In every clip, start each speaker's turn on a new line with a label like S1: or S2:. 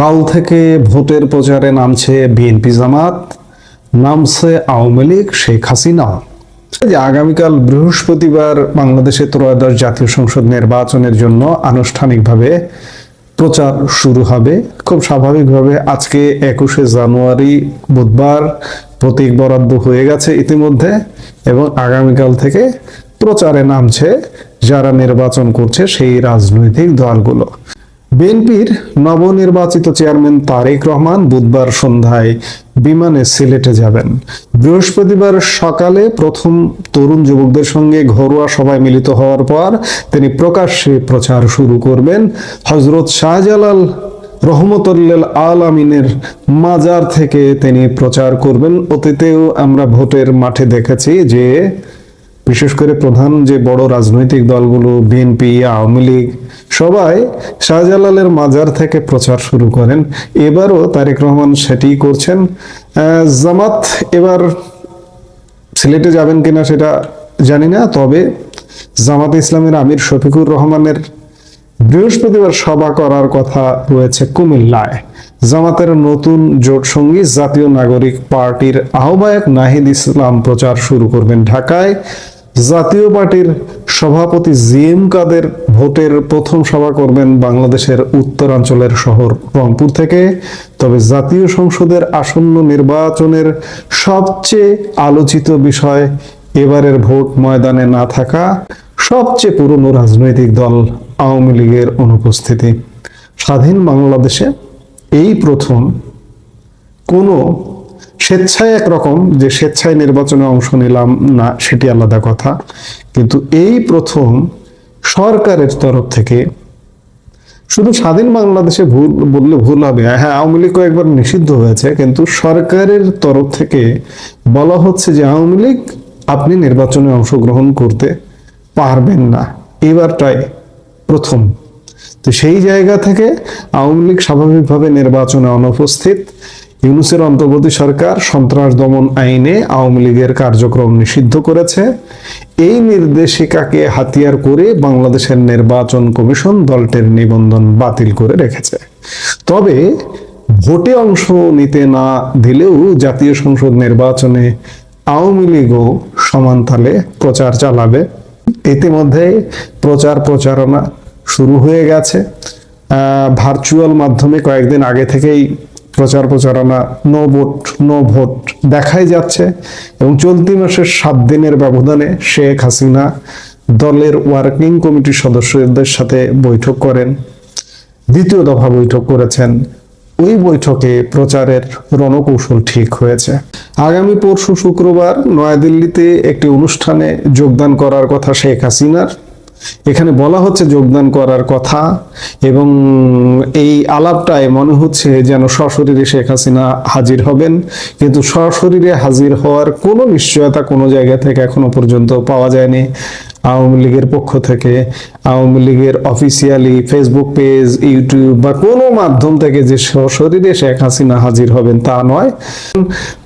S1: কাল থেকে ভোটের প্রচারে নামছে বিএনপি জামাত, নামছে আওয়ামী লীগ, শেখ হাসিনা। যে আগামীকাল বৃহস্পতিবার বাংলাদেশে ত্রয়োদশ জাতীয় সংসদ নির্বাচনের জন্য আনুষ্ঠানিকভাবে প্রচার শুরু হবে। খুব স্বাভাবিকভাবে আজকে 21শে জানুয়ারি বুধবার প্রতীক বরাদ্দ হয়ে গেছে ইতিমধ্যে, এবং আগামীকাল থেকে প্রচারে নামছে যারা নির্বাচন করছে সেই রাজনৈতিক দলগুলো। বিএনপির নবনির্বাচিত চেয়ারম্যান তারেক রহমান বুধবার সন্ধ্যায় বিমানে সিলেটে যাবেন। বৃহস্পতিবার সকালে প্রথম তরুণ যুবকদের সঙ্গে ঘরোয়া সভায় মিলিত হওয়ার পর তিনি প্রকাশ্যে প্রচার শুরু করবেন। হযরত শাহজালাল রহমতুল্লিল আলামিনের মাজার থেকে তিনি প্রচার করবেন। অতীতেও আমরা ভোটের মাঠে দেখেছি যে বিশেষ করে প্রধান যে বড় রাজনৈতিক দলগুলো বিএনপি, আওয়ামী লীগ সবাই শাহজালালের মাজার থেকে প্রচার শুরু করেন। এবারও তারেক রহমান সেটি করছেন। জামাত এবার সিলেটে যাবেন কিনা সেটা জানি না, তবে জামাত ইসলামের আমির শফিকুর রহমানের বৃহস্পতিবার সভা করার কথা রয়েছে কুমিল্লায়। জামাতের নতুন জোট সঙ্গী জাতীয় নাগরিক পার্টির আহ্বায়ক নাহিদ ইসলাম প্রচার শুরু করবেন ঢাকায়। জাতীয় পার্টির সভাপতি জিএম কাদের ভোটের প্রথম সভা করবেন বাংলাদেশের উত্তরাঞ্চলের শহর রংপুর থেকে। তবে জাতীয় সংসদের আসন্ন নির্বাচনের সবচেয়ে আলোচিত বিষয় এবারের ভোট ময়দানে না থাকা সবচেয়ে পুরনো রাজনৈতিক দল আওয়ামী লীগের অনুপস্থিতি। স্বাধীন বাংলাদেশে এই প্রথম কোনো স্বেচ্ছায়, একরকম যে স্বেচ্ছায় নির্বাচনে অংশ নিলাম না সেটি আলাদা কথা, কিন্তু এই প্রথম সরকারের তরফ থেকে, শুধু স্বাধীন বাংলাদেশে ভুল বললে ভুল হবে, হ্যাঁ আওয়ামী লীগ কয়েকবার নিষিদ্ধ হয়েছে, কিন্তু সরকারের তরফ থেকে বলা হচ্ছে যে আওয়ামী লীগ আপনি নির্বাচনে অংশগ্রহণ করতে পারবেন না, এবারটাই প্রথম। তো সেই জায়গা থেকে আওয়ামী লীগ স্বাভাবিকভাবে নির্বাচনে অনুপস্থিত। ইউনূসের অন্তর্বর্তী সরকার সন্ত্রাস দমন আইনে আওয়ামী লীগের কার্যক্রম নিষিদ্ধ করেছে। এই নির্দেশিকাকে হাতিয়ার করে বাংলাদেশের নির্বাচন কমিশন দলটির নিবন্ধন বাতিল করে রেখেছে। তবে ভোটে অংশ নিতে না দিলেও জাতীয় সংসদ নির্বাচনে আওয়ামী লীগও সমান তালে প্রচার চালাবে। ইতিমধ্যে প্রচারণা শুরু হয়ে গেছে। ভার্চুয়াল মাধ্যমে কয়েকদিন আগে থেকেই প্রচারণা নো ভোট দেখাই যাচ্ছে, এবং চলতি মাসের 7 দিনের ব্যবধানে শেখ হাসিনা দলের ওয়ার্কিং কমিটির সদস্যদের সাথে বৈঠক করেন, দ্বিতীয় দফা বৈঠক করেছেন। ওই বৈঠকে প্রচারের রণকৌশল ঠিক হয়েছে। আগামী পরশু শুক্রবার নয়াদিল্লিতে একটি অনুষ্ঠানে যোগদান করার কথা শেখ হাসিনার। এখানে বলা হচ্ছে যোগদান করার কথা, এবং এই আলাপটায় মনে হচ্ছে যেন সশরীরে শেখ হাসিনা হাজির হবেন, কিন্তু সশরীরে হাজির হওয়ার কোনো নিশ্চয়তা কোনো জায়গা থেকে এখনো পর্যন্ত পাওয়া যায়নি। আওয়ামী লীগের পক্ষ থেকে, আওয়ামী লীগের অফিসিয়ালি ফেসবুক পেজ, ইউটিউব বা কোনো মাধ্যম থেকে যে সশরীরে শেখ হাসিনা হাজির হবেন তা নয়।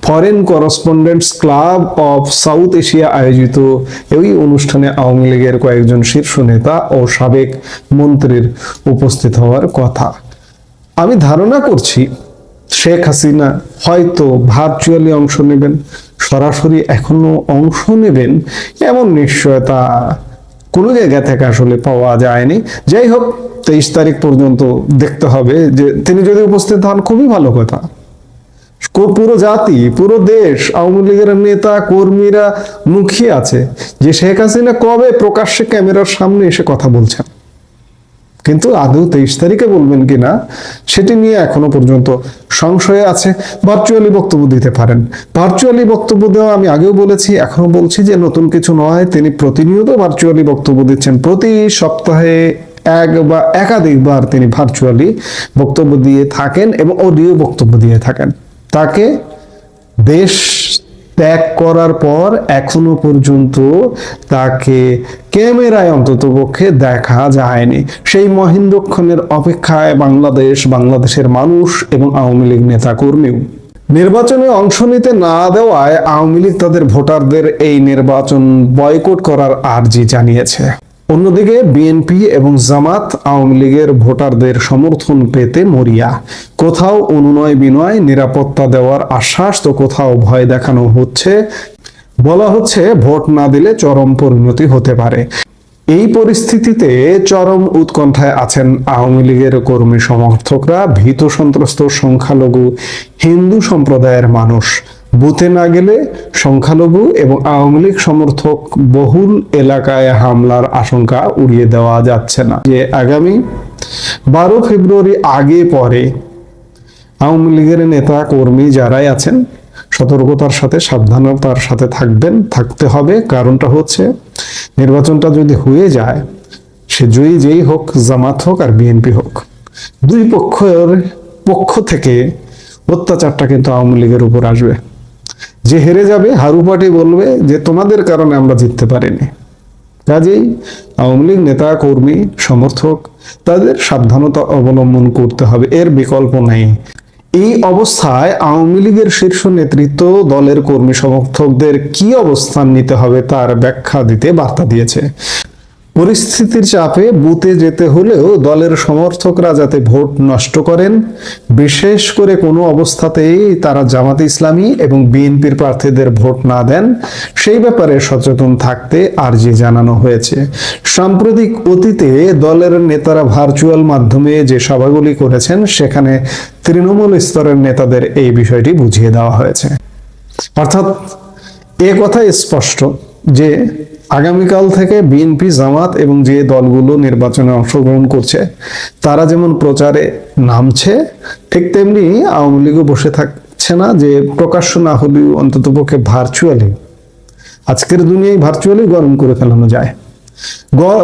S1: Foreign correspondents club of south Asia আয়োজিত এই অনুষ্ঠানে আওয়ামী লীগের কয়েকজন শীর্ষ নেতা ও সাবেক মন্ত্রীর উপস্থিত হওয়ার কথা। আমি ধারণা করছি শেখ হাসিনা হয়তো ভার্চুয়ালি অংশ নেবেন, সরাসরি এখনো অংশ নেবেন এমন নিশ্চয়তা কোনো জায়গা থেকে আসলে পাওয়া যায়নি। যাই হোক, 23 তারিখ পর্যন্ত দেখতে হবে। যে তিনি যদি উপস্থিত হন খুবই ভালো কথা। পুরো জাতি, পুরো দেশ, আওয়ামী লীগের নেতা কর্মীরা মুখিয়ে আছে যে শেখ হাসিনা কবে প্রকাশ্যে ক্যামেরার সামনে এসে কথা বলছেন, কিন্তু আদৌ 23 তারিখে বলবেন কিনা সেটি নিয়ে এখনো পর্যন্ত সংশয় আছে। ভার্চুয়ালি বক্তব্য দিতে পারেন। ভার্চুয়ালি বক্তব্য দেওয়া আমি আগেও বলেছি, এখনো বলছি যে নতুন কিছু নয়। তিনি প্রতিনিয়ত ভার্চুয়ালি বক্তব্য দিচ্ছেন। প্রতি সপ্তাহে এক বা একাধিকবার তিনি ভার্চুয়ালি বক্তব্য দিয়ে থাকেন এবং অডিও বক্তব্য দিয়ে থাকেন। তাকে দেশ ত্যাগ করার পর এখনো পর্যন্ত তাকে ক্যামেরায় অন্ততপক্ষে দেখা যায়নি। সেই মহেন্দ্রক্ষণের অপেক্ষায় বাংলাদেশের মানুষ এবং আওয়ামী লীগ নেতা কর্মীও। নির্বাচনে অংশ নিতে না দেওয়ায় আওয়ামী লীগ তাদের ভোটারদের এই নির্বাচন বয়কট করার আর্জি জানিয়েছে। অন্যদিকে বিএনপি এবং জামাত আওয়ামী লীগের ভোটারদের সমর্থন পেতে মরিয়া। কোথাও অনুনয় বিনয়, নিরাপত্তা দেওয়ার আশ্বাস, তো কোথাও ভয় দেখানো হচ্ছে। বলা হচ্ছে ভোট না দিলে চরম পরিণতি হতে পারে। এই পরিস্থিতিতে চরম উৎকণ্ঠায় আছেন আওয়ামী লীগের কর্মী সমর্থকরা, ভীত সন্ত্রস্ত সংখ্যালঘু হিন্দু সম্প্রদায়ের মানুষ। বুথে না গেলে সংখ্যালঘু এবং আওয়ামী লীগ সমর্থক বহুল এলাকায় হামলার আশঙ্কা উড়িয়ে দেওয়া যাচ্ছে না। যে আগামী 12 ফেব্রুয়ারি আগে পরে আওয়ামী লীগের নেতা কর্মী যারাই আছেন সতর্কতার সাথে, সাবধানতার সাথে থাকতে হবে। কারণটা হচ্ছে নির্বাচনটা যদি হয়ে যায়, সে যেই হোক, জামাত হোক আর বিএনপি হোক, দুই পক্ষ থেকে অত্যাচারটা কিন্তু আওয়ামী লীগের উপর আসবে। যে হেরে যাবে হারু পার্টি বলবে যে তোমাদের কারণে আমরা জিততে পারিনি। কাজেই আওয়ামী লীগ নেতা কর্মী সমর্থক তাদের সাবধানতা অবলম্বন করতে হবে, এর বিকল্প নেই। এই অবস্থায় আওয়ামী লীগের শীর্ষ নেতৃত্ব দলের কর্মী সমর্থকদের কি অবস্থান নিতে হবে তার ব্যাখ্যা দিতে বার্তা দিয়েছে। পরিস্থিতির চাপে বুথে যেতে হলেও দলের সমর্থকরা যাতে ভোট নষ্ট করেন, বিশেষ করে কোনো অবস্থাতেই তারা জামাতে ইসলামী এবং বিএনপির প্রার্থীদের ভোট না দেন, সেই ব্যাপারে সচেতন থাকতে আর্জি জানানো হয়েছে। সাম্প্রতিক অতীতে দলের নেতারা ভার্চুয়াল মাধ্যমে যে সভাগুলি করেছেন, সেখানে তৃণমূল স্তরের নেতাদের এই বিষয়টি বুঝিয়ে দেওয়া হয়েছে। অর্থাৎ এ কথা স্পষ্ট যে আগামীকাল থেকে বিএনপি, জামাত এবং যে দলগুলো নির্বাচনে অংশগ্রহণ করছে তারা যেমন প্রচারে নামছে, ঠিক তেমনি আওয়ামী লীগও বসে থাকছে না, যে প্রকাশ্য না হলেও অন্ততপক্ষে ভার্চুয়ালি, আজকের দুনিয়ায় ভার্চুয়ালি গরম করে ফেলানো যায়,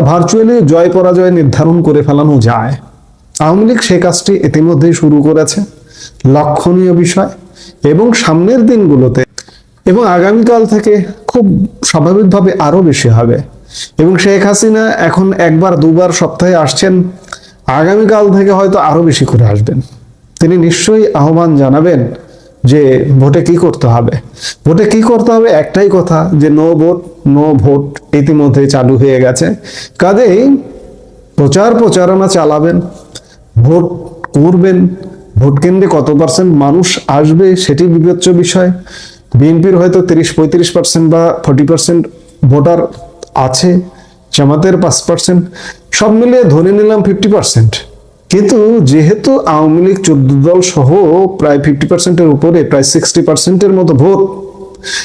S1: ভার্চুয়ালি জয় পরাজয় নির্ধারণ করে ফেলানো যায়। আওয়ামী লীগ সে কাজটি ইতিমধ্যেই শুরু করেছে, লক্ষণীয় বিষয়। এবং সামনের দিনগুলোতে এবং আগামীকাল থেকে খুব স্বাভাবিকভাবে আরো বেশি হবে। এবং শেখ হাসিনা এখন একবার দুবার সপ্তাহে আসছেন, আগামীকাল থেকে হয়তো আরো বেশি করে আসবেন। তিনি নিশ্চয়ই আহ্বান জানাবেন যে ভোটে কি করতে হবে। ভোটে কি করতে হবে, একটাই কথা, যে নো ভোট নো ভোট ইতিমধ্যে চালু হয়ে গেছে। কাজেই প্রচারণা চালাবেন, ভোট করবেন। ভোট কেন্দ্রে কত পার্সেন্ট মানুষ আসবে সেটি বিবেচ্য বিষয়। বিএনপির হয়তো 30-35% বা 40% ভোটার আছে, জামাতের 5%, সব মিলিয়ে ধরে নিলাম 50%। কিন্তু যেহেতু আওয়ামী লীগ 14 দল সহ প্রায় 50%-এর উপরে, প্রায় 60%-এর মতো ভোট,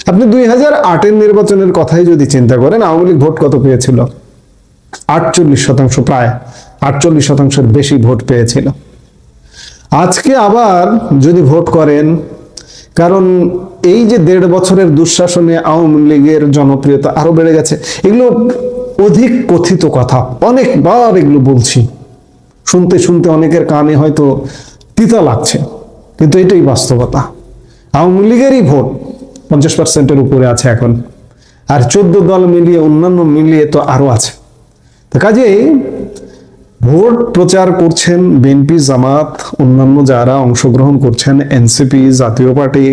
S1: আপনি 2008-এর নির্বাচনের কথাই যদি চিন্তা করেন, আওয়ামী লীগ ভোট কত পেয়েছিল? 48%, প্রায় 48%-এর বেশি ভোট পেয়েছিল। আজকে আবার যদি ভোট করেন, কারণ এই যে 1.5 বছরের দুঃশাসনে আওয়ামী লীগের জনপ্রিয়তা আরো বেড়ে গেছে। এগুলো অধিক কথিত কথা, অনেকবার এগুলো বলছি, শুনতে শুনতে অনেকের কানে হয়তো তিতা লাগছে, কিন্তু এটাই বাস্তবতা। আওয়ামী লীগেরই ভোট 50%-এর উপরে আছে এখন, আর 14 দল মিলিয়ে, অন্যান্য মিলিয়ে তো আরো আছে। তো কাজেই ভোট প্রচার করছেন বিএনপি, জামাত, অন্যান্য যারা অংশগ্রহণ করছেন, এনসিপি, জাতীয় পার্টি,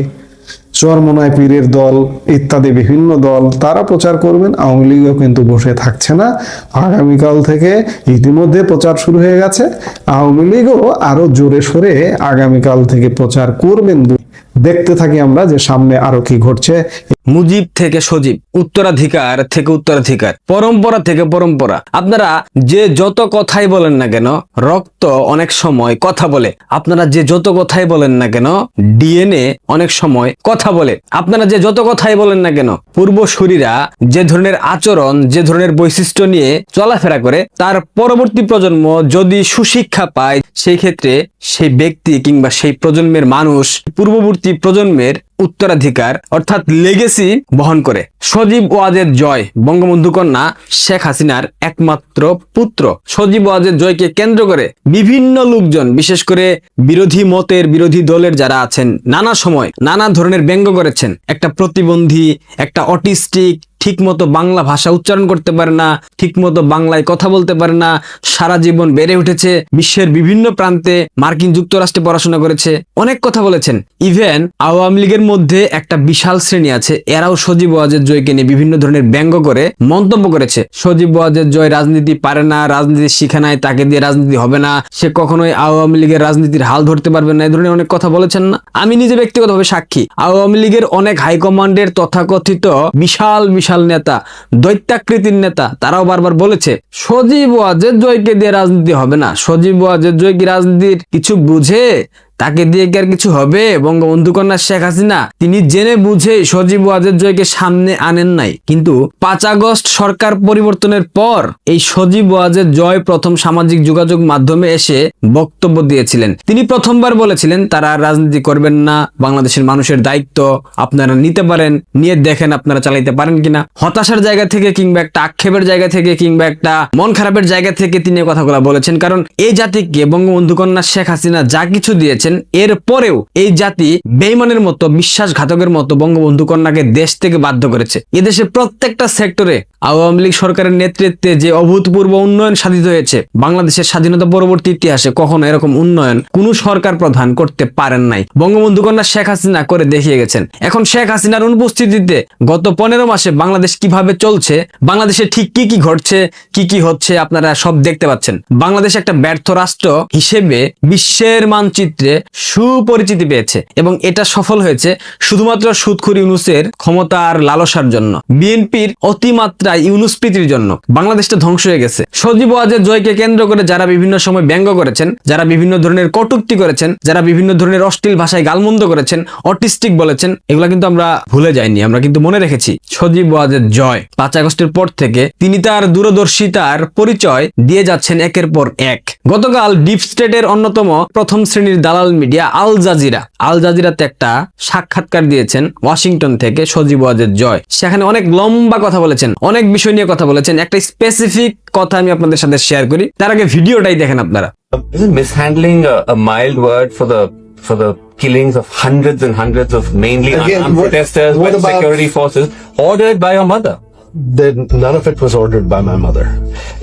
S1: চরমোনাই পীরের দল ইত্যাদি বিভিন্ন দল, তারা প্রচার করবেন। আওয়ামী লীগও কিন্তু বসে থাকছে না। আগামীকাল থেকে ইতিমধ্যে প্রচার শুরু হয়ে গেছে, আওয়ামী লীগও আরো জোরে সোরে আগামীকাল থেকে প্রচার করবেন। দেখতে থাকি আমরা যে সামনে আরো কি ঘটছে।
S2: মুজিব থেকে সজীব, উত্তরাধিকার থেকে উত্তরাধিকার, পরম্পরা থেকে পরম্পরা। আপনারা যে যত কথাই বলেন না কেন, রক্ত অনেক সময় কথা বলে। আপনারা যে যত কথাই বলেন না কেন, ডিএনএ অনেক সময় কথা বলে। আপনারা যে যত কথাই বলেন না কেন, পূর্বসূরীরা যে ধরনের আচরণ, যে ধরনের বৈশিষ্ট্য নিয়ে চলাফেরা করে, তার পরবর্তী প্রজন্ম যদি সুশিক্ষা পায়, সেই ক্ষেত্রে সেই ব্যক্তি কিংবা সেই প্রজন্মের মানুষ পূর্ববর্তী প্রজন্মের উত্তরাধিকার অর্থাৎ লেগেসি বহন করে। সজীব ওয়াজেদ জয় বঙ্গবন্ধু কন্যা শেখ হাসিনার একমাত্র পুত্র। সজীব ওয়াজেদ জয়কে কেন্দ্র করে বিভিন্ন লোকজন, বিশেষ করে বিরোধী মতের, বিরোধী দলের যারা আছেন, নানা সময় নানা ধরনের ব্যঙ্গ করেছেন। একটা প্রতিবন্ধী, একটা অটিস্টিক, ঠিক মতো বাংলা ভাষা উচ্চারণ করতে পারে না, ঠিক মতো বাংলায় কথা বলতে পারে না, সারা জীবন বেড়ে উঠেছে, বিশ্বের বিভিন্ন প্রান্তে মার্কিন যুক্তরাষ্ট্রে পড়াশোনা করেছে, অনেক কথা বলেছেন। ইভেন আওয়ামী লীগের মধ্যে একটা বিশাল শ্রেণী আছে, এরাও সজীব ওয়াজেদ জয়কে নিয়ে বিভিন্ন ধরনের ব্যঙ্গ করে মন্তব্য করেছে। সজীব ওয়াজেদ জয় রাজনীতি পারে না, রাজনীতি শিখে নাই, তাকে দিয়ে রাজনীতি হবে না, সে কখনোই আওয়ামী লীগের রাজনীতির হাল ধরতে পারবে না, এই ধরনের অনেক কথা বলেছেন না। আমি নিজে ব্যক্তিগতভাবে সাক্ষী, আওয়ামী লীগের অনেক হাইকমান্ডের তথাকথিত বিশাল বিশাল নেতা, দৈত্যাকৃতির নেতা, তারাও বারবার বলেছে সজীব ওয়াজেদ জয়কে দিয়ে রাজনীতি হবে না। সজীব ওয়াজেদ জয় কি রাজনীতির কিছু বুঝে? তাকে দিয়ে কি আর কিছু হবে? বঙ্গবন্ধু কন্যা শেখ হাসিনা তিনি জেনে বুঝে সজীব ওয়াজেদ জয়কে সামনে আনেন নাই, কিন্তু 5 আগস্ট সরকার পরিবর্তনের পর এই সজীব ওয়াজেদ জয় প্রথম সামাজিক যোগাযোগ মাধ্যমে এসে বক্তব্য দিয়েছিলেন। তিনি প্রথমবার বলেছিলেন তারা আর রাজনীতি করবেন না, বাংলাদেশের মানুষের দায়িত্ব আপনারা নিতে পারেন, নিয়ে দেখেন আপনারা চালাইতে পারেন কিনা। হতাশার জায়গা থেকে কিংবা একটা আক্ষেপের জায়গা থেকে কিংবা একটা মন খারাপের জায়গা থেকে তিনি কথাগুলো বলেছেন, কারণ এই জাতিকে বঙ্গবন্ধু কন্যা শেখ হাসিনা যা কিছু দিয়েছেন এর পরেও এই জাতি বেঈমানের মতো, বিশ্বাসঘাতকের মতো বঙ্গবন্ধু কন্যাকে দেশ থেকে বাধ্য করেছে। এদেশের প্রত্যেকটা সেক্টরে আওয়ামী লীগ সরকারের নেতৃত্বে যে অভূতপূর্ব উন্নয়ন সাধিত হয়েছে, বাংলাদেশের স্বাধীনতা পরবর্তী ইতিহাসে কখনো এরকম উন্নয়ন কোন সরকার প্রধান করতে পারেন নাই। বঙ্গবন্ধু কন্যা শেখ হাসিনা করে দেখিয়ে গেছেন। এখন শেখ হাসিনার অনুপস্থিতিতে গত 15 মাসে বাংলাদেশ কিভাবে চলছে, বাংলাদেশে ঠিক কি কি ঘটছে, কি কি হচ্ছে আপনারা সব দেখতে পাচ্ছেন। বাংলাদেশ একটা ব্যর্থ রাষ্ট্র হিসেবে বিশ্বের মানচিত্রে সুপরিচিতি পেয়েছে এবং এটা সফল হয়েছে শুধুমাত্র সুদখোর ইউনূসের ক্ষমতা আর লালসার জন্য, বিএনপির অতিমাত্রায় ইউনূসপ্রীতির জন্য বাংলাদেশটা ধ্বংস হয়ে গেছে। সজীব ওয়াজেদ জয়কে কেন্দ্র করে যারা বিভিন্ন সময় ব্যঙ্গ করেছেন, যারা বিভিন্ন ধরনের কটূক্তি করেছেন, যারা বিভিন্ন ধরনের অশ্লীল ভাষায় গালমন্দ করেছেন, অটিস্টিক বলেছেন, এগুলা কিন্তু আমরা ভুলে যাইনি, আমরা কিন্তু মনে রেখেছি। সজীব ওয়াজেদ জয় 5 আগস্টের পর থেকে তিনি তার দূরদর্শিতার পরিচয় দিয়ে যাচ্ছেন একের পর এক। গতকাল ডিপ স্টেটের অন্যতম প্রথম শ্রেণীর দালাল মিডিয়া আল জাজিরাতে একটা সাক্ষাৎকার দিয়েছেন ওয়াশিংটন থেকে সজীব ওয়াজেদ জয়। সেখানে অনেক লম্বা কথা বলেছেন, অনেক বিষয় নিয়ে কথা বলেছেন। একটা স্পেসিফিক কথা আমি আপনাদের সাথে শেয়ার করি, তার আগে ভিডিওটাই দেখেন আপনারা।
S3: Isn't mishandling a mild word for the killings of hundreds and hundreds of mainly
S4: Again,
S3: unarmed protesters by
S4: what
S3: the
S4: about-
S3: security forces ordered by your mother?
S4: Then none of it was ordered by my mother.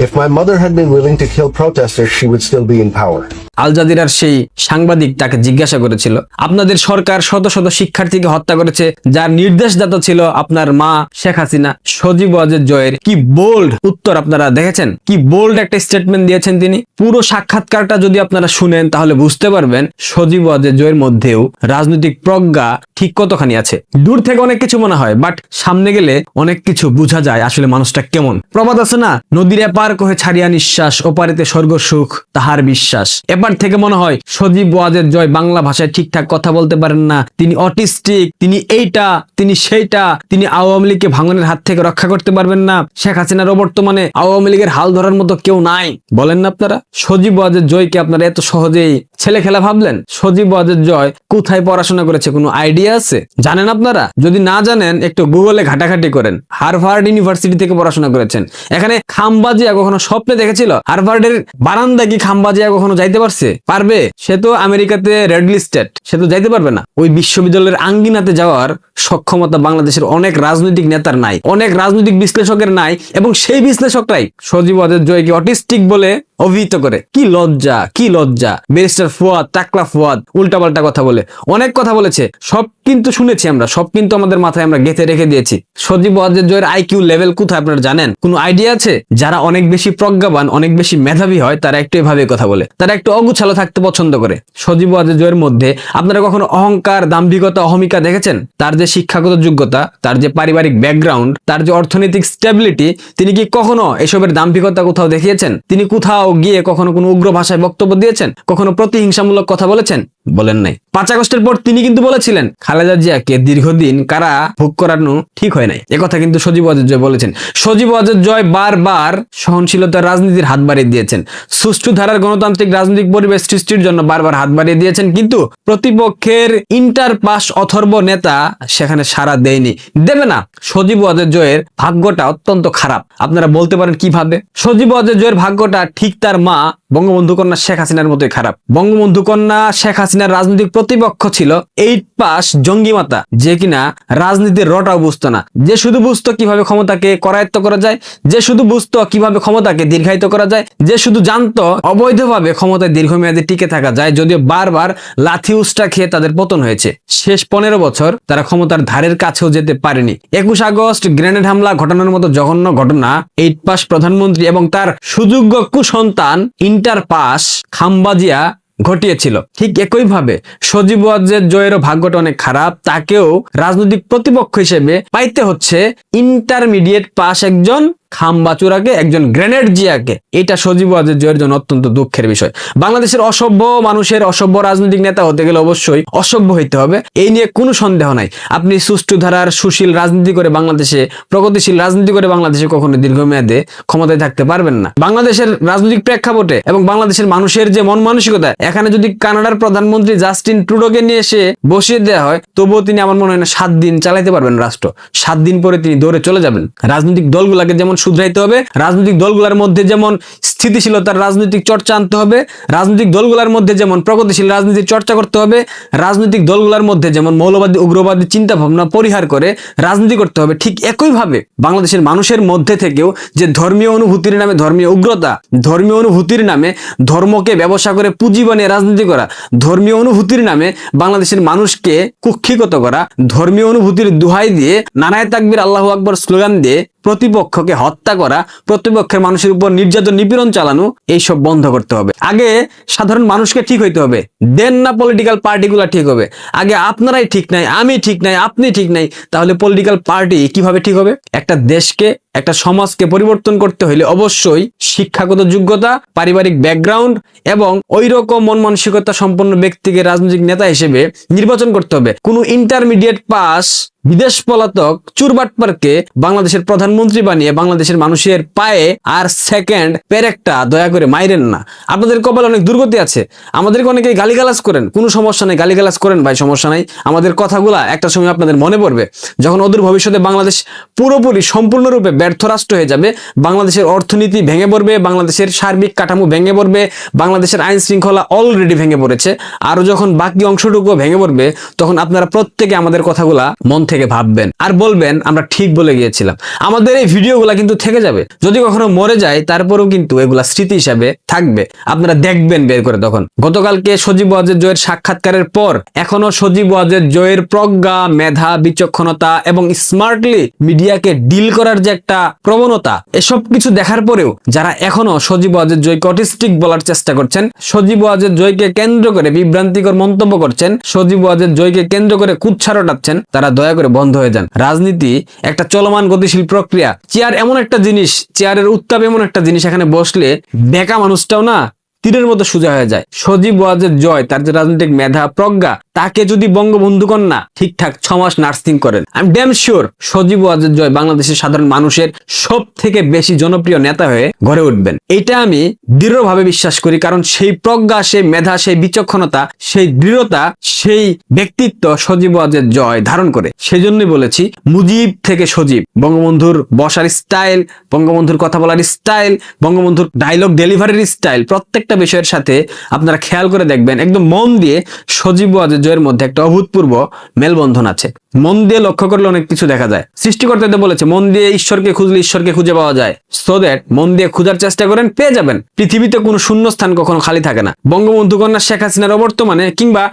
S4: If my mother had been willing to kill protesters, she would still be in power.
S2: আল জাজিরার সেই সাংবাদিক তাকে জিজ্ঞাসা করেছিল, আপনাদের সরকার শত শত শিক্ষার্থীকে হত্যা করেছে, যার নির্দেশদাতা ছিল আপনার মা শেখ হাসিনা। সজীব ওয়াজেদ জয়ের কি বোল্ড উত্তর আপনারা দেখেছেন, কি বোল্ড একটা স্টেটমেন্ট দিয়েছেন তিনি। পুরো সাক্ষাৎকারটা যদি আপনারা শুনেন তাহলে বুঝতে পারবেন সজীব ওয়াজেদ জয়ের মধ্যেও রাজনৈতিক প্রজ্ঞা ঠিক কতখানি আছে। দূর থেকে অনেক কিছু মনে হয়, বাট সামনে গেলে অনেক কিছু বোঝা যায় আসলে মানুষটা কেমন। প্রবাদ আছে না, নদীর এপার কহে ছাড়িয়া নিঃশ্বাস, ওপারেতে স্বর্গ সুখ তাহার বিশ্বাস। এপার থেকে মনে হয় সজীব ওয়াজেদ জয় বাংলা ভাষায় ঠিকঠাক কথা বলতে পারেন না, তিনি অটিস্টিক, তিনি এইটা, তিনি সেইটা, তিনি আওয়ামী লীগকে ভাঙনের হাত থেকে রক্ষা করতে পারবেন না। শেখ হাসিনার বর্তমানে আওয়ামী লীগের হাল ধরার মতো কেউ নাই, বলেন না আপনারা? সজীব ওয়াজেদ জয়কে আপনারা এত সহজেই ছেলে খেলা ভাবলেন? সজীব ওয়াজেদ জয় কোথায় পড়াশোনা করেছে কোনো আইডিয়া আছে? জানেন আপনারা? যদি না জানেন একটু গুগলে ঘাটাঘাটি করেন। হার্ভার্ড ইউনিভার্সিটি থেকে পড়াশোনা করেছেন। এখানে খামবাজিয়া কখনো স্বপ্নে দেখেছিল? হার্ভার্ডের বারান্দায় কি খামবাজিয়া কখনো যাইতে পারছে? পারবে? সে তো আমেরিকাতে রেড লিস্টেড, সে তো যাইতে পারবে না। ওই বিশ্ববিদ্যালয়ের আঙ্গিনাতে যাওয়ার সক্ষমতা বাংলাদেশের অনেক রাজনৈতিক নেতার নাই, অনেক রাজনৈতিক বিশ্লেষকের নাই, এবং সেই বিশ্লেষকরাই সজীব ওয়াজেদ জয়কে অটিস্টিক বলে অভিহিত করে। কি লজ্জা, কি লজ্জা! ব্যারিস্টার ফুয়াদ, টাকলা ফুয়াদ উল্টাপাল্টা কথা বলে, অনেক কথা বলেছে, সব কিন্তু শুনেছি আমরা, সব কিন্তু আমাদের মাথায় আমরা গেঁথে রেখে দিয়েছি। সজীব ওয়াজেদ জয়ের আইকিউ লেভেল কোথায় আপনারা জানেন? কোনো আইডিয়া আছে? যারা অনেক বেশি প্রজ্ঞাবান, অনেক বেশি মেধাবী হয়, তারা একটু এভাবে কথা বলে, তারা একটু অগুছালো থাকতে পছন্দ করে। সজীব ওয়াজেদ জয়ের মধ্যে আপনারা কখনো অহংকার, দাম্ভিকতা, অহমিকা দেখেছেন? তার যে শিক্ষাগত যোগ্যতা, তার যে পারিবারিক ব্যাকগ্রাউন্ড, তার যে অর্থনৈতিক স্টেবিলিটি, তিনি কি কখনো এসবের দাম্ভিকতা কোথাও দেখিয়েছেন? তিনি কোথাও গিয়ে কখনো কোনো উগ্র ভাষায় বক্তব্য দিয়েছেন? কখনো প্রতিহিংসামূলক কথা বলেছেন? বলেন নাই। 5 আগস্টের পর তিনি কিন্তু বলেছিলেন খালেদা জিয়াকে দীর্ঘদিন কারা ভোগ করানো ঠিক হয় নাই, একথা কিন্তু সজীব ওয়াজেদ জয় বলেছেন। সজীব ওয়াজেদ জয় বারবার সহনশীলতার রাজনীতির হাত বাড়িয়ে দিয়েছেন, সুষ্ঠু ধারার গণতান্ত্রিক রাজনৈতিক পরিবেশ সৃষ্টির জন্য বারবার হাত বাড়িয়ে দিয়েছেন, কিন্তু প্রতিপক্ষের ইন্টার পাস অথর্ব নেতা সেখানে সাড়া দেয়নি, দেবে না। সজীব ওয়াজেদ জয়ের ভাগ্যটা অত্যন্ত খারাপ। আপনারা বলতে পারেন কিভাবে? সজীব ওয়াজেদ জয়ের ভাগ্যটা ঠিক ঠিক তার মা বঙ্গবন্ধু কন্যা শেখ হাসিনার মতোই খারাপ। বঙ্গবন্ধু কন্যা শেখ হাসিনার রাজনৈতিক প্রতিপক্ষ ছিল 8 পাস জঙ্গি মাতা, যে কিনা রাজনীতির রটাও বুঝতো না, যে শুধু বুঝতো কিভাবে ক্ষমতাকে করায়ত্ত করা যায়, যে শুধু বুঝতো কিভাবে ক্ষমতাকে দীর্ঘায়িত করা যায়, যে শুধু জানতো অবৈধভাবে ক্ষমতায় দীর্ঘমেয়াদে টিকে থাকা যায়, যদিও বারবার লাথি উস্টা খেয়ে তাদের পতন হয়েছে। শেষ 15 বছর তারা ক্ষমতার ধারের কাছেও যেতে পারেনি। 21 আগস্ট গ্রেনেড হামলা ঘটানোর মতো জঘন্য ঘটনা 8 পাস প্রধানমন্ত্রী এবং তার সুযোগ্য কুসন্তান ইন্টার পাস খাম্বাজিয়া ঘটিয়েছিল। ঠিক একইভাবে সজীব ওয়াজেদ জয়েরও ভাগ্যটা অনেক খারাপ, তাকেও রাজনৈতিক প্রতিপক্ষ হিসেবে পাইতে হচ্ছে ইন্টারমিডিয়েট পাস একজন খাম্বাচুরাকে, একজন গ্রেনেড জিয়াকে। এটা সজীব ওয়াজেদ জয়ের জন্য অত্যন্ত দুঃখের বিষয়। বাংলাদেশের অসভ্য মানুষের অসভ্য রাজনৈতিক নেতা হতে গেলে অবশ্যই অসভ্য হইতে হবে, এই নিয়ে কোনো সন্দেহ নাই। আপনি সুষ্ঠু ধারার সুশীল রাজনীতি করে বাংলাদেশে, প্রগতিশীল রাজনীতি করে বাংলাদেশে কখনো দীর্ঘমেয়াদে ক্ষমতায় থাকতে পারবেন না। বাংলাদেশের রাজনৈতিক প্রেক্ষাপটে এবং বাংলাদেশের মানুষের যে মন মানসিকতা, এখানে যদি কানাডার প্রধানমন্ত্রী জাস্টিন ট্রুডোকে নিয়ে এসে বসিয়ে দেওয়া হয়, তবুও তিনি আমার মনে হয় না 7 দিন চালাইতে পারবেন রাষ্ট্র। 7 দিন পরে তিনি দৌড়ে চলে যাবেন। রাজনৈতিক দলগুলোকে যেমন শুধরাইতে হবে, রাজনৈতিক দলগুলোর মধ্যে যেমন স্থিতিশীলতার রাজনৈতিক চর্চা আনতে হবে, রাজনৈতিক দলগুলোর মধ্যে যেমন প্রগতিশীল রাজনীতির চর্চা করতে হবে, রাজনৈতিক দলগুলোর মধ্যে যেমন মৌলবাদী উগ্রবাদী চিন্তা ভাবনা পরিহার করে রাজনীতি করতে হবে, ঠিক একইভাবে বাংলাদেশের মানুষের মধ্যে থেকেও যে ধর্মীয় অনুভূতির নামে ধর্মীয় উগ্রতা, ধর্মীয় অনুভূতির নামে ধর্মকে ব্যবসা করে পুঁজি বানিয়ে রাজনীতি করা, ধর্মীয় অনুভূতির নামে বাংলাদেশের মানুষকে কুক্ষিগত করা, ধর্মীয় অনুভূতির দোহাই দিয়ে নারায়ে তাকবীর আল্লাহু আকবার স্লোগান দিয়ে প্রতিপক্ষকে হত্যা করা, প্রতিপক্ষের মানুষের উপর নির্যাতন নিপীড়ন চালানো, এইসব বন্ধ করতে হবে। আগে সাধারণ মানুষকে ঠিক হইতে হবে, দেন না পলিটিক্যাল পার্টিগুলো ঠিক হবে। আগে আপনারাই ঠিক নাই, আমি ঠিক নাই, আপনি ঠিক নাই, তাহলে পলিটিক্যাল পার্টি কিভাবে ঠিক হবে? একটা দেশকে, একটা সমাজকে পরিবর্তন করতে হলে অবশ্যই শিক্ষাগত যোগ্যতা, পারিবারিক ব্যাকগ্রাউন্ড এবং ওই রকম মন মানসিকতা সম্পন্ন ব্যক্তিকে রাজনৈতিক নেতা হিসেবে নির্বাচন করতে হবে। কোনো ইন্টারমিডিয়েট পাস বিদেশ পলাতক চুরবাটপারকে বাংলাদেশের প্রধানমন্ত্রী বানিয়ে বাংলাদেশের মানুষের পায়ে আর সেকেন্ড পেরেকটা দয়া করে মাইরেন না। আপনাদের কপালে অনেক দুর্গতি আছে, আমাদেরকে অনেকে গালিগালাজ করেন, কোনো সমস্যা নেই, গালিগালাজ করেন ভাই, সমস্যা নাই। আমাদের কথাগুলা একটা সময় আপনাদের মনে পড়বে, যখন অদূর ভবিষ্যতে বাংলাদেশ পুরোপুরি সম্পূর্ণরূপে ব্যর্থ রাষ্ট্র হয়ে যাবে, বাংলাদেশের অর্থনীতি ভেঙে পড়বে, বাংলাদেশের সার্বিক কাঠামো ভেঙে পড়বে, বাংলাদেশের আইন শৃঙ্খলা অলরেডি ভেঙে পড়েছে, আরো যখন বাকি অংশটুকু ভেঙে পড়বে, তখন আপনারা প্রত্যেকে আমাদের কথাগুলা মন থেকে ভাববেন আর বলবেন আমরা ঠিক বলে গিয়েছিলাম। আমাদের এই ভিডিওগুলা কিন্তু থেকে যাবে, যদি কখনো মরে যায় তারপরেও কিন্তু এগুলা স্মৃতি হিসাবে থাকবে, আপনারা দেখবেন বের করে। তখন গতকালকে সজীব ওয়াজেদ জয়ের সাক্ষাৎকারের পর এখনো সজীব ওয়াজেদ জয়ের প্রজ্ঞা, মেধা, বিচক্ষণতা এবং স্মার্টলি মিডিয়াকে ডিল করার যে একটা প্রবণতা, এসব কিছু দেখার পরেও যারা এখনো সজীব ওয়াজেদ জয়কে অটিস্টিক বলার চেষ্টা করছেন, সজীব ওয়াজেদ জয়কে কেন্দ্র করে বিভ্রান্তিকর মন্তব্য করছেন, সজীব ওয়াজেদ জয়কে কেন্দ্র করে কুৎসা রটাচ্ছেন, তারা দয়া করে বন্ধ হয়ে যান। রাজনীতি একটা চলমান গতিশীল প্রক্রিয়া। চেয়ার এমন একটা জিনিস, চেয়ারের উত্তাপ এমন একটা জিনিস, এখানে বসলে বেকা মানুষটাও না তীরের মতো সোজা হয়ে যায়। সজীব ওয়াজেদ জয় তার যে রাজনৈতিক মেধা, প্রজ্ঞা, তাকে যদি বঙ্গবন্ধু কন্যা ঠিকঠাক 6 মাস নার্সিং করেন, I am damn sure Sajeeb Wazed Joy বাংলাদেশের সাধারণ মানুষের সব থেকে বেশি জনপ্রিয় নেতা হয়ে গড়ে উঠবেন। এটা আমি দৃঢ়ভাবে বিশ্বাস করি, কারণ সেই প্রজ্ঞা, সেই মেধা, সেই বিচক্ষণতা, সেই দৃঢ়তা, সেই ব্যক্তিত্ব সজীব ওয়াজেদ জয় ধারণ করে। সেজন্যই বলেছি মুজিব থেকে সজীব, বঙ্গবন্ধুর বসার স্টাইল, বঙ্গবন্ধুর কথা বলার স্টাইল, বঙ্গবন্ধুর ডায়লগ ডেলিভারির স্টাইল, প্রত্যেকটা বিষয়ের সাথে আপনারা খেয়াল করে দেখবেন, একদম মন দিয়ে সজীব ওয়াজেদ জয়ের মধ্যে একটা অভূতপূর্ব মেলবন্ধন আছে। মন দিয়ে লক্ষ্য করলে অনেক কিছু দেখা যায়। সৃষ্টিকর্তা তো বলেছে মন দিয়ে ঈশ্বরকে খুঁজলে ঈশ্বরকে খুঁজে পাওয়া যায়। সো দ্যাট মন দিয়ে খোঁজার চেষ্টা করেন, পেয়ে যাবেন। পৃথিবীতে কোনো শূন্য স্থান কখনো খালি থাকে না। বঙ্গবন্ধু কন্যা শেখ হাসিনার অবর্তমানে কিংবা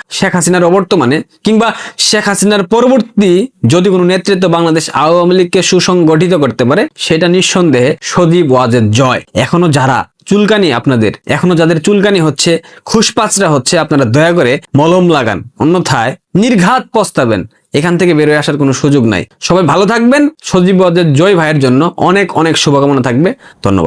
S2: শেখ হাসিনার পরবর্তী যদি কোনো নেতৃত্ব বাংলাদেশ আওয়ামী লীগকে সুসংগঠিত করতে পারে, সেটা নিঃসন্দেহে সজীব ওয়াজেদ জয়। এখনো যাদের চুলকানি হচ্ছে, খুশপাচরা হচ্ছে, আপনারা দয়া করে মলম লাগান, অন্যথায় নির্ঘাত পস্তাবেন। এখান থেকে বের হয়ে আসার কোনো সুযোগ নাই। সবাই ভালো থাকবেন। সজীব ওয়াজেদ জয় ভাইয়ের জন্য অনেক অনেক শুভকামনা থাকবে। ধন্যবাদ।